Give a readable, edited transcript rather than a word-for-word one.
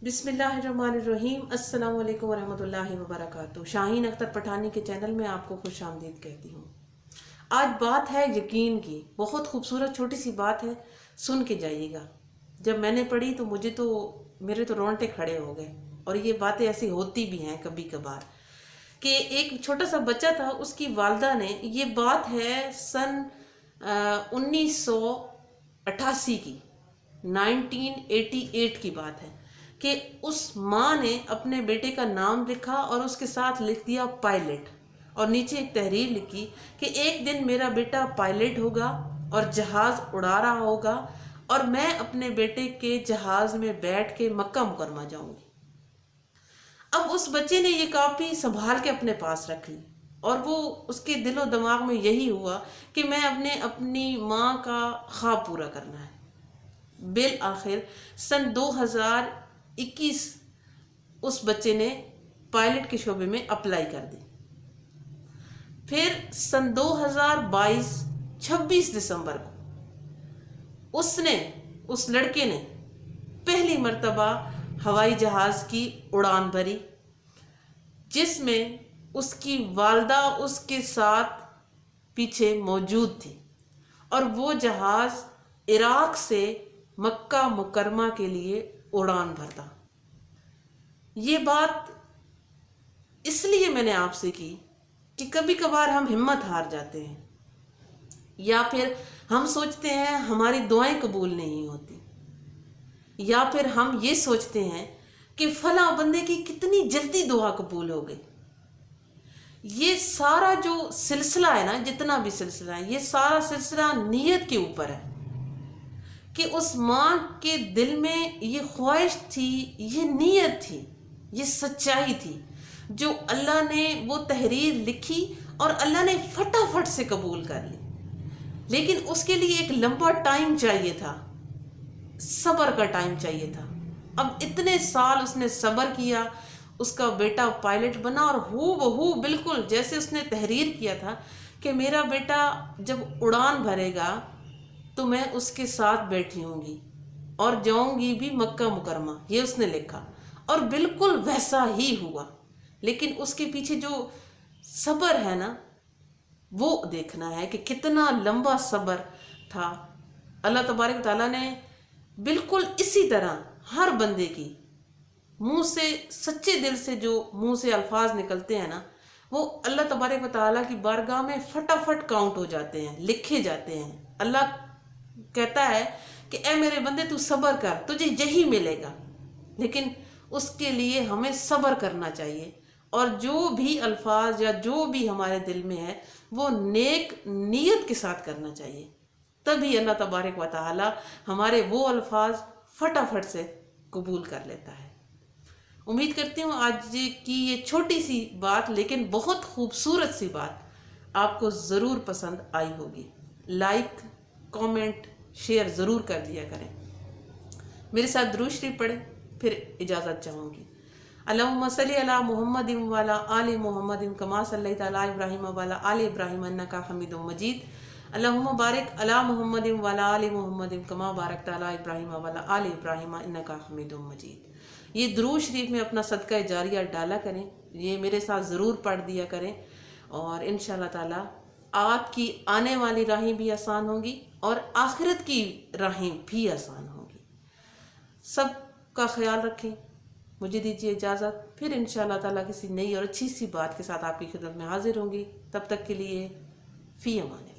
बिस्मिल्लाहिर्रहमानिर्रहीम। अस्सलाम वालेकुम वरहमतुल्लाहि वबरकातुहू। शाहीन अख्तर पठानी के चैनल में आपको खुश आमदीद कहती हूँ। आज बात है यकीन की। बहुत खूबसूरत छोटी सी बात है, सुन के जाइएगा। जब मैंने पढ़ी तो मेरे तो रोंगटे खड़े हो गए। और ये बातें ऐसी होती भी हैं कभी कभार कि एक छोटा सा बच्चा था, उसकी वालदा ने, ये बात है सन 1988 की, 1988 की बात है कि उस माँ ने अपने बेटे का नाम लिखा और उसके साथ लिख दिया पायलट, और नीचे एक तहरीर लिखी कि एक दिन मेरा बेटा पायलट होगा और जहाज़ उड़ा रहा होगा और मैं अपने बेटे के जहाज़ में बैठ के मक्का मुकरमा जाऊंगी। अब उस बच्चे ने ये कॉपी संभाल के अपने पास रख ली और वो उसके दिलो दिमाग में यही हुआ कि मैं अपनी माँ का ख्वाब पूरा करना है। बिल आखिर सन 2021 उस बच्चे ने पायलट के शोबे में अप्लाई कर दी। फिर सन 2022 26 दिसंबर को उस लड़के ने पहली मर्तबा हवाई जहाज़ की उड़ान भरी, जिसमें उसकी वालदा उसके साथ पीछे मौजूद थी, और वो जहाज़ इराक से मक्का मुकरमा के लिए उड़ान भरता। ये बात इसलिए मैंने आपसे की कि कभी कभार हम हिम्मत हार जाते हैं, या फिर हम सोचते हैं हमारी दुआएं कबूल नहीं होती, या फिर हम ये सोचते हैं कि फला बंदे की कितनी जल्दी दुआ कबूल हो गई। ये सारा जो सिलसिला है ना, जितना भी सिलसिला है, ये सारा सिलसिला नीयत के ऊपर है कि उस माँ के दिल में ये ख्वाहिश थी, ये नीयत थी, ये सच्चाई थी, जो अल्लाह ने वो तहरीर लिखी और अल्लाह ने फटाफट से कबूल कर ली। लेकिन उसके लिए एक लंबा टाइम चाहिए था, सब्र का टाइम चाहिए था। अब इतने साल उसने सब्र किया, उसका बेटा पायलट बना, और हूबहू बिल्कुल जैसे उसने तहरीर किया था कि मेरा बेटा जब उड़ान भरेगा तो मैं उसके साथ बैठी होंगी और जाऊंगी भी मक्का मुकरमा, ये उसने लिखा, और बिल्कुल वैसा ही हुआ। लेकिन उसके पीछे जो सब्र है ना, वो देखना है कि कितना लंबा सब्र था। अल्लाह तबारक तआला ने बिल्कुल इसी तरह हर बंदे की मुंह से, सच्चे दिल से जो मुंह से अल्फाज निकलते हैं ना, वो अल्लाह तबारक तआला की बारगाह में फटाफट काउंट हो जाते हैं, लिखे जाते हैं। अल्लाह कहता है कि ए मेरे बंदे तू सब्र कर, तुझे यही मिलेगा। लेकिन उसके लिए हमें सब्र करना चाहिए, और जो भी अल्फाज या जो भी हमारे दिल में है वो नेक नीयत के साथ करना चाहिए। तभी अल्लाह तबारक व तआला हमारे वो अल्फाज फटाफट से कबूल कर लेता है। उम्मीद करती हूँ आज की ये छोटी सी बात, लेकिन बहुत खूबसूरत सी बात आपको ज़रूर पसंद आई होगी। लाइक, कमेंट, शेयर ज़रूर कर दिया करें। मेरे साथ दुरूद शरीफ पढ़ें, फिर इजाज़त चाहूँगी। अल्लाहुम्मा सल्ली अला मुहम्मदिन व अला आलि मुहम्मदिन कमा सल्लैता अला इब्राहीम व अला आलि इब्राहीम इन्नका हमीदुम मजीद। अल्लाहुम्मा बारिक अला मुहम्मदिन व अला आलि मुहम्मदिन कमा बारकता अला इब्राहीम व अला आलि इब्राहीम इन्नका हमीदुम मजीद। ये दुरूद शरीफ में अपना सदका जारिया डाला करें, ये मेरे साथ ज़रूर पढ़ दिया करें, और इंशाअल्लाह ताला आपकी आने वाली राहें भी आसान होंगी और आखिरत की राहें भी आसान होंगी। सब का ख्याल रखें। मुझे दीजिए इजाज़त, फिर इंशाअल्लाह ताला किसी नई और अच्छी सी बात के साथ आपकी खिदमत में हाजिर होंगी। तब तक के लिए फ़ी अमान।